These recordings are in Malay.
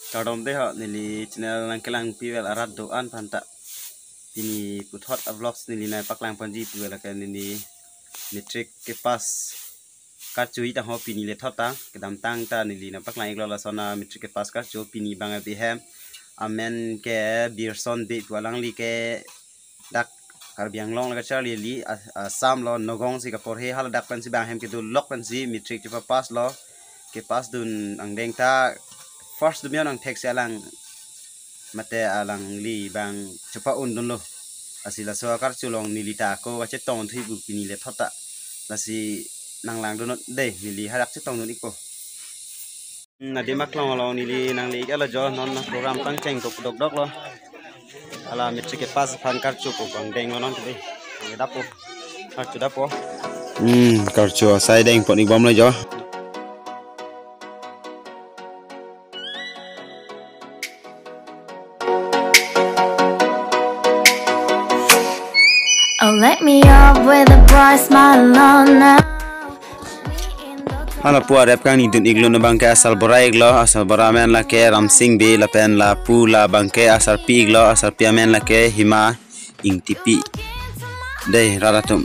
Kadom deh hak nili channel langkelang piwel arat doan panta ini puthot vlogs nili nai paklang panji piwel kan nili metric kepas karcui ta ho pini le thota kedam tang ta nili na paklang iglo la sona metric kepas karcu pini banga bihem amen ke birson be walang li ke dak karbiang long la charli li sam lo nogong si ka porhe hal dak pan si bang hem ke du lok pan si metric kepas lo kepas dun ang deng ta first dumian ang text alang mate alang li bang cepa undun lo asila so akar culong nilita ko wache tong thui bu pini le thota lasi nang lang donot de nili harak che tong iko na de maklong lo nili nang li ala jo non program tang cheng ko dok dok lo ala metric pas phan kar chu ko bang deng lo non de dapo kar chu dapo kar chu sai deng pon ik bom lo jo. Oh, let me up with a bright smile on now. Hala puar rap kang ni dun iglo na bangke asal bora iglo asal bora men la ke ramsing be la pen la pu la bangke asal pi iglo asal pi men la ke hima ing tipi deh raratum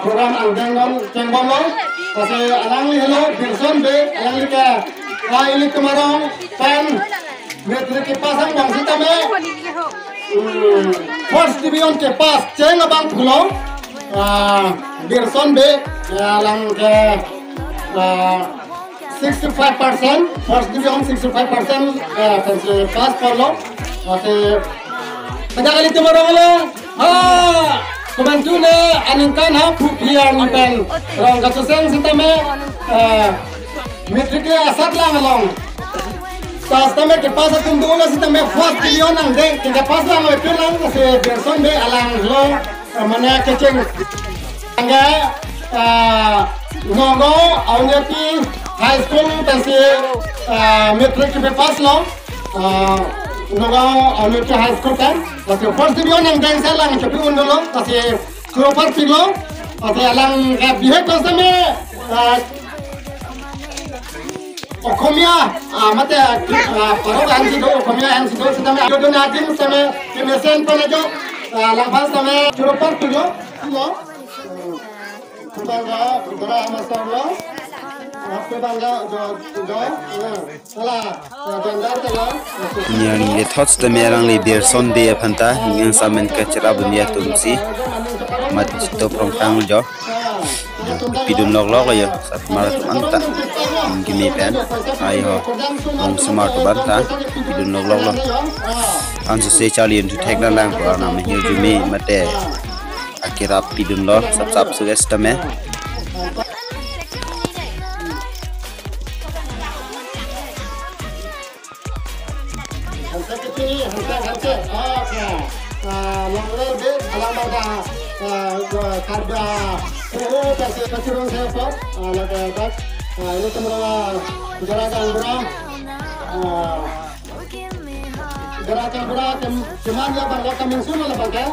program angdengom cengbom lo pasal alang li hello birson be alang li ke ini kemarong pen metric ke pasang bang sitame first division ke pas ceng abang pulau birson be alang ke 65% first division 65% pensi pas polo masih pada kali kemarong lo Kebantu ne aningkan ha pupiar ni pen rong kasuseng sitame metriknya asat lang along sastame ke pasa tundula sitame first billion ang deng ke pas lang itu lang se person be alang lo mana keceng angga ngongo awnya pi high school tansi metrik ke pas lo nongo awnya pi high school kan Kasi first division ang deng salang cepi undolo kasi super pilo kasi alang bihe kosame okomia mate parog ang sido okomia ang sido sitame adodo natin sitame kinesen panajo alang pas sitame super pilo lo kubanga kubara amasar lo Nyari le thoughts the merang le birson be phanta hingang samen ka chara bunia tumsi mat to from tang jo pidun log log ya sat mar anta ngimi pen ai ho ong smart banta pidun log log ansu se chali into thek na lang ko na me hiu jumi mate akira pidun log sap sap su estame karya kasih kacurung siapa lakukan ini gerakan berat cuman ya bangga kami semua lah bangga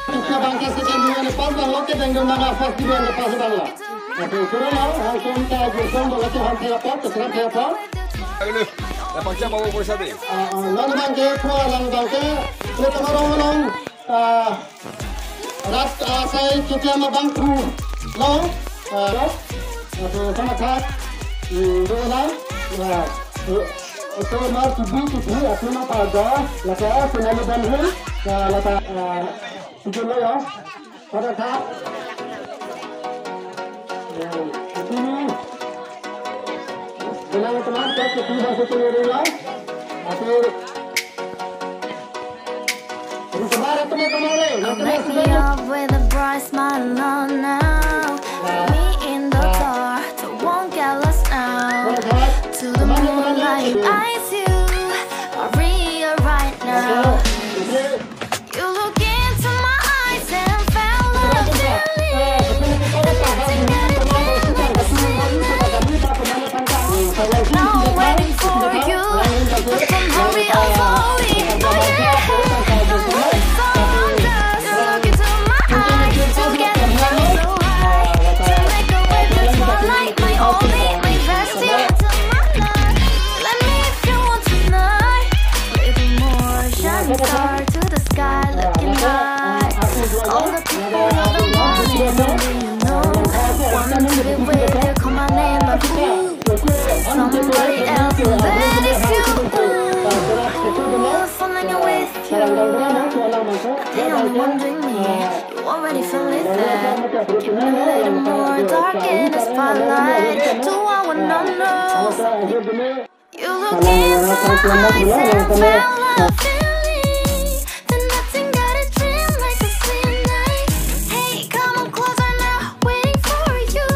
kita bangga sekian dengan lepas bangga kita dengan mana first di dengan lepas bangga oke suruh lah langsung kita bersama bangga kita siapa terserah siapa Dapat jam bawa boleh sabi. Lalu bangke, lalu bangke, kita orang rat saya kita mabang kru, lo, sama tak, dua lah, itu mar tubuh, aku nak pada, laka senali bangun, laka tujuh lo ya, pada tak, ini. Bilang teman kita sudah sesuai lah. Akhir. Sebarang teman-teman le. Make me up with a bright smile on now. Me in the dark, won't get lost now. To the moonlight, eyes you are real right now. You look into my eyes and fell love feeling. Now waiting for you, but somehow we are falling. So just look into my eyes to get so high, to make a way with my light. ready for listen. Give me a little more dark in the spotlight. Do I wanna know? You look into my eyes and felt a feeling. Then nothing got a dream like a sleep night. Hey, come on closer now, waiting for you.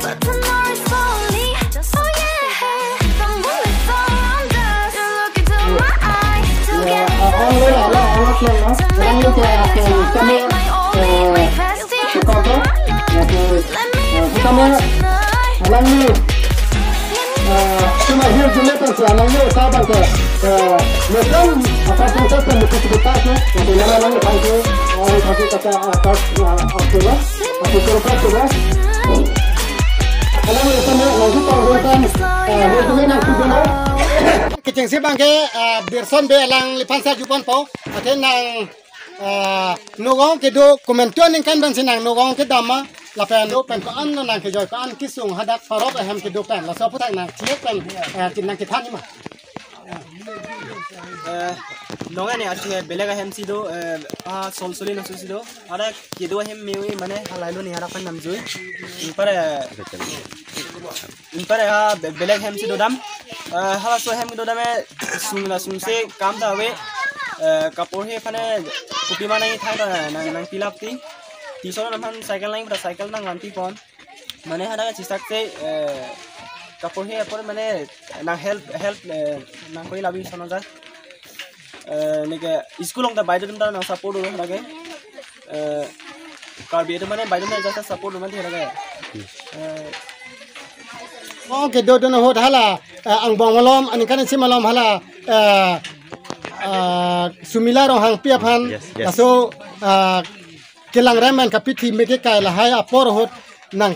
But tomorrow's slowly. Oh yeah, the moon is around us. You look into my eyes, together. Tonight, my only request is let me have you tonight. Cuma hidup dunia tersialang ni sahabat ke, mungkin apa pun saya mungkin kita tu, untuk yang lain lepas itu, orang kata kata atas Australia, aku terlepas tu lah. Kalau kita ni langsung tahukan, hidup nak kubur. Kecing si bangke berson belang lepas saya jumpa pau, ada nang nugong kedo komentuan yang kan bang sinang nugong kedama. Lapan do pen ko an nang ke joy ko an kisung hadak parok hem ke do pen la so putai nang chiek pen tin nang ke than ni ma nonga ne ati belega hem si do sol soli no si do ada ke do hem mi mane halai lo ni hara pan nam jui impare ha beleg hem si do dam hala so hem do dam sung se kam da we kapor he phane kupi mana ni thai nang pilap ti Tisoro naman cycle lang pada cycle nang wanti pon. Mana ada cisak se kapur he apor mana nang help nang koi labi sono jar. Nike school ong ta baida dum ta nang support do lage. Kar bi mana baida na jasa support do man thi lage. Oke do na hot hala ang bong malom ani kan si malom hala sumila ro hang piaphan aso Kelang remen kapiti mege kai la hai apor hot nang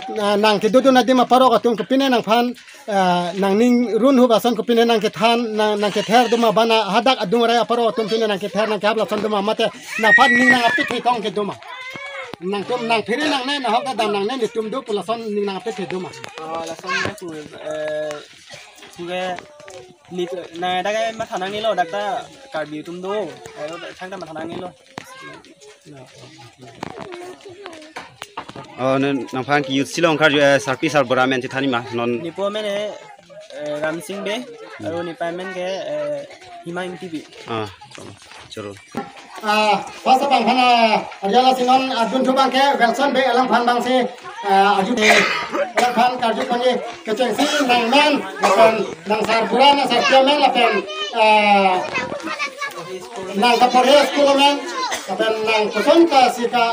ke dodo na de ma paro ka tum kapine nang phan nang ning run hu bason kapine nang ke than nang ke ther do ma bana hadak adung ra aparo tum pine nang ke ther nang ke habla son do ma mate nang phan ning nang apit ke tong ke do ma nang tum nang phiri nang ne na hok da nang ne tum do pula son ning nang apit ke do ma la son na tu ge ni na da ga ma thanang ni lo dakta kar bi tum do thang da ma thanang ni lo nang phan ki youth silong kar sarpi sar boramen ti thani ma non nipo mene ram singh be aro nipa men ke himang tv choro Pasal bang hana ajala sinon adun tu bang ke Wilson be alang phan bang se aju de alang phan karju koni keceng si nang men lapan nang sar burana sar men lapan nang kapore school men lapan nang koson ka si ka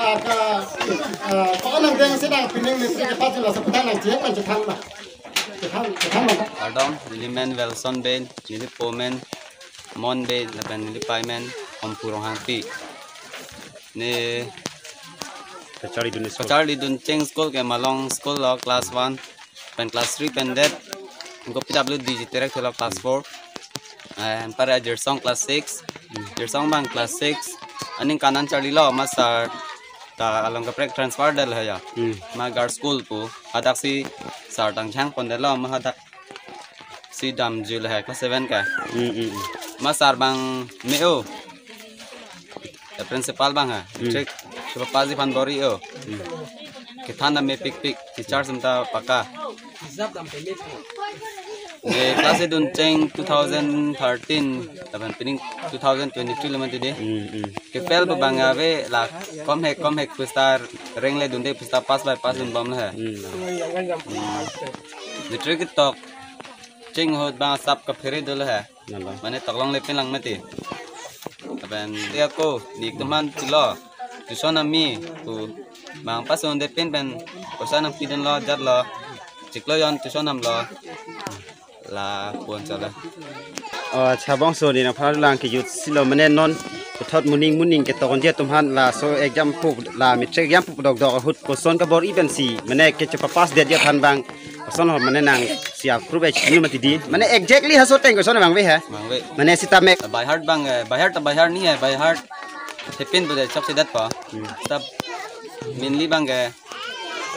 ko nang deng si nang pining ni ke pas la seputan nang je kan jekan ma jekan ma Pardon Limen Wilson Ben Nili Pomen Mon Ben lapan Nili Paimen Om Purong Hangpi ni Pachari dun Cheng School ke Malong School lo class 1 pen class 3 pen det ko PWD direct lo class 4 and para Jersong class 6 Jersong bang class 6 aning kanan Charlie lo masar ta along ka prek transfer dal ha ya ma guard school po hadak si sar tang chang pon dal lo ma hadak si dam jul ha class 7 ka masar bang meo principal bang ha check Pazi Van Bori o kita me pik teacher semta paka class dun cheng 2013 taban pining 2022 lemati de ke fel banga ve la kom hek pustar rengle dun de pustar pass by pass dun bam la the trick tok cheng hot bang sap ka pheri dul ha mane taklong le pin lang mati taban dia ko ni teman tilo tuition ami tu mang pason de pen kosan ang pidon lo jat lo chiklo yon tuition am lo la pon chala chabong so ni na phar lang ki yut silo mane non thot muning ke tokon je tumhan la so exam pu la metric exam pu dok hut koson ka bor even si mane ke chapa pass de je than bang koson ho mane nang sia prove ni mati di mane exactly haso teng koson bang we ha mane sita mek by heart bang by heart ni hai by heart Hepin tu dah cak sedat pa, tab mainly bang ke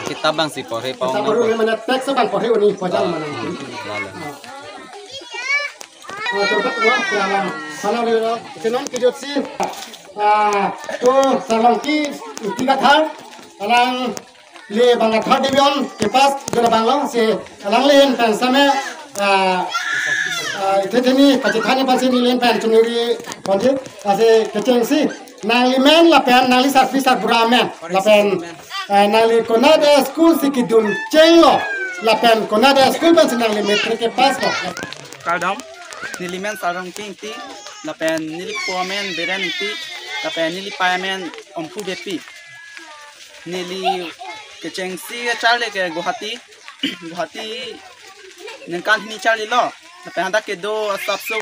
kita bang si pore pau. Kita baru mana teks bang pore ni pajang mana. Tempat uang dalam kalau dia kenon kejut sih tu salangki 3 thar alang le bang thar division ke pas jona banglo se alang len pen same इतनी पचिथानी पासे नीलेन पैन चुनरी कौन-सी ऐसे कचेंसी नाली मैन लापेन नाली साफी साफ ब्राह्मण लापेन नाली कोनाडे स्कूल से किधुन चेंगलो लापेन कोनाडे स्कूल पर से नाली मेट्रिक के पास लो Kaldam nili men sarong king ti lapen nili pomen beren ti lapen nili pamen ompu bepi nili kecengsi charle ke Guwahati nengkan ni charle lo lapen handa ke do sapsu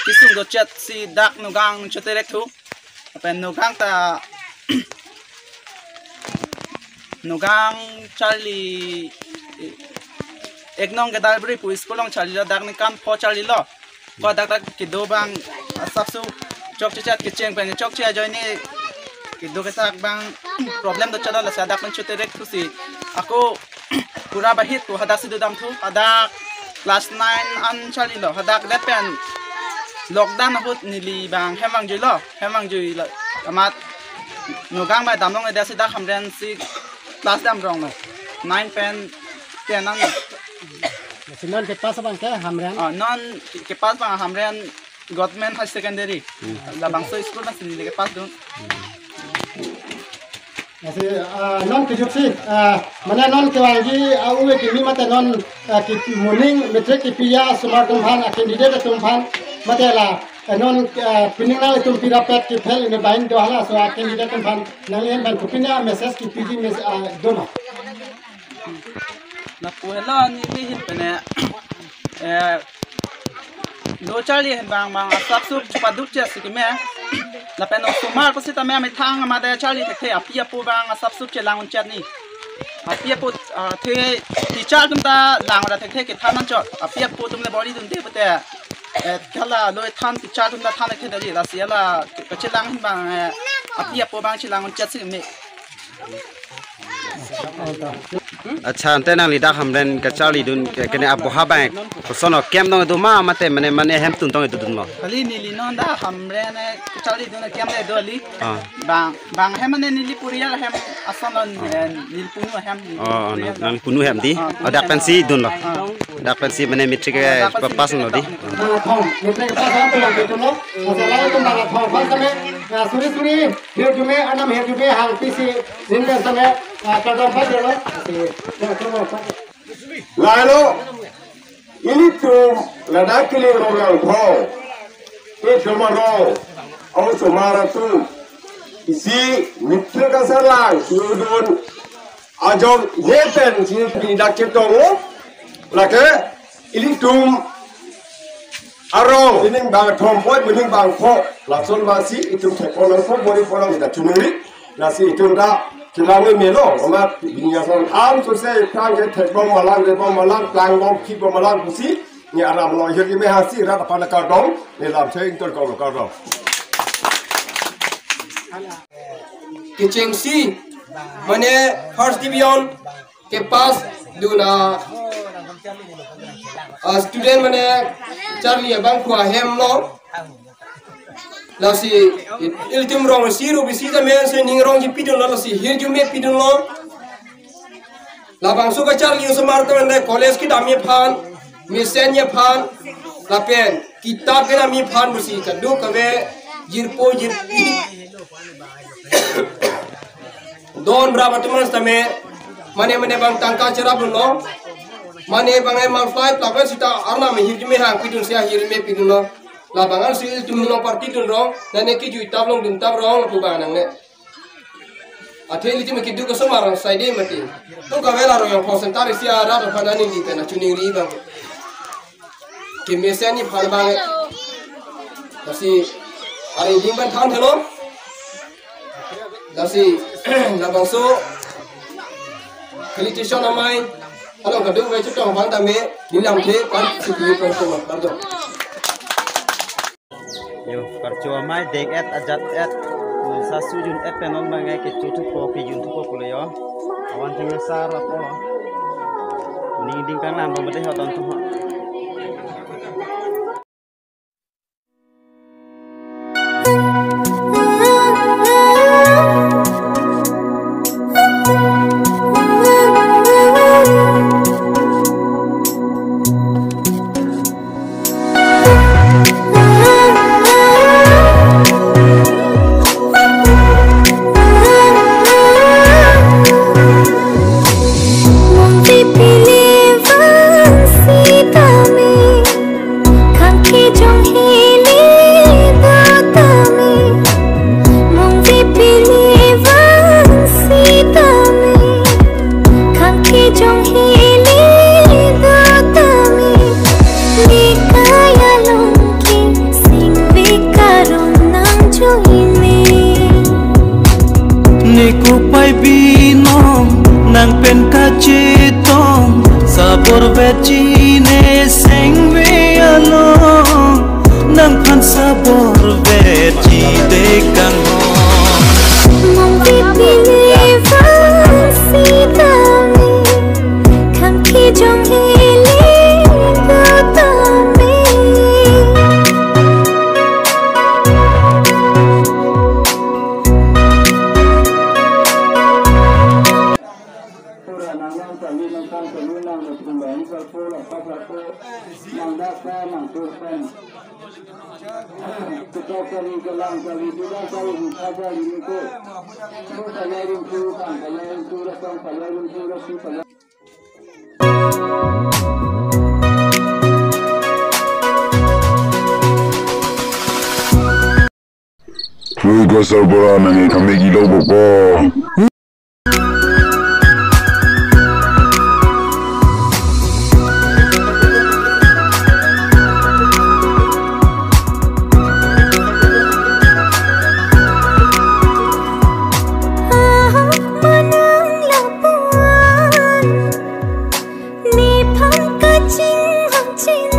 kisung do chat si dak nugang choterek tu lapen nugang ta nugang charli एक नंग के दाल बड़ी पुलिस को लंग चाली लो दाग ने काम पो चाली लो को दाग दाग के दो बांग सबसे चौक चचात के चेंग पे चौक चिया जोइने के दो के साथ बांग प्रॉब्लम तो चला लसा दाग ने छोटे रेक तुसी ako पूरा बाहित को हदा से दो दाम थू हदा क्लास 9 अन चाली लो हदा ले पेन लॉकडाउन होत नीली बांग हेमंग जुई लो अमात नुगांग में दाम लोंग ने दासे दाग हमरेन सी क्लास दाम रोंग में 9 पेन पेन नंग non ke pas bang ke hamran non ke pas bang hamran government high secondary la bang so school na sini ke pas dun ऐसे non ke juksi mana non ke wangi awe ke mi mate non ki morning metric ki pia smart tumphan candidate tumphan mate la non pinning na tum pira pet ki fel ne bain do hala so candidate tumphan nalian ban kupina message ki pg message dona na puela ni li hit pene do chali hen bang asap sup chupaduk che sikime la peno sumar ko sita me thang ma da chali the apia pu bang asap sup che langun chat ni apia pu the teacher tum ta lang da the ke thanan chot apia pu tum le body tum te pate kala lo than teacher tum da than the da ji la sia la ko che lang bang apia pu bang che langun chat sikime अच्छा अंते ना लिदा हमरेन कचाली दुन कने अब बहा बैंक सोनो केम दंग दुमा मते मने हेम तुन दंग दुन लो खाली नीली नोन दा हमरेन कचाली दुन केम दे दोली बांग हेम ने नीली पुरिया हेम असलन नील पुनु हेम नन पुनु हेम दी अdak pensi dun lo dak pensi mane metric ke pas lo di thong metric pas ha to ke tuno masala to bang thong pas same suri her jume anam her jume hang pisi rinda same kadam pas lo Lalu ini tuh ledak kili orang kau, itu cuma orang, orang semara tuh isi mitra kasar lang, sudun ajong neten sini tidak ketemu, lagi ini tuh arong ini bang tompoi, ini bang kok, langsung masih itu orang kok boleh orang kita cumuri, nasi itu dah Kilangi melo, omat dunia sang am selesai kang ke tekbong malang, klang bong kip malang kusi, ni aram lo hier me hasi rat apa nak dong, ni lam saya intor kau dong. Kecengsi, mana first division ke pas duna student mana Charlie abang kuah hem lo. Lasi iltim rong siru bisita men se ning rong ji pidun lo si hir jume pidun lo la bang su ka Charlie usmar to ne college ki dami phan misen ye phan la pen kitab ke dami phan busi ka du ka ve jirpo jirpi don bra batman stame mane bang tangka chera bun lo mane bang ai mal fly plak sita arna me hir jume hang pidun sia hir me pidun lo labangan si tum no parti tun rong dan neki ju tab long dun tab rong pu banang ne atheli ti me kidu ko somarang side mati to ka vela ro yang percentage sia ra ra phadani ni tena chuni ri bang ke mesani phal bang kasi ari limban than thelo kasi labang so politician amai along ka du ve chu tong bang ta me nilam the kan si pi ko ko ma do yo karcho mai dek ajat sasu jun penon bangai ke cutu po pi jun tu po yo awan teng sar apa ni ding kang lam bo mate ho ton tu ko pai binong nang pen ka chitong sabor vechi ne sengwe along nang phan sabor vechi de kang mong believe see dami kam ki jong healing dami Fugo sabora nangi kamegi lobo ko. Ni phang ka ching hang ching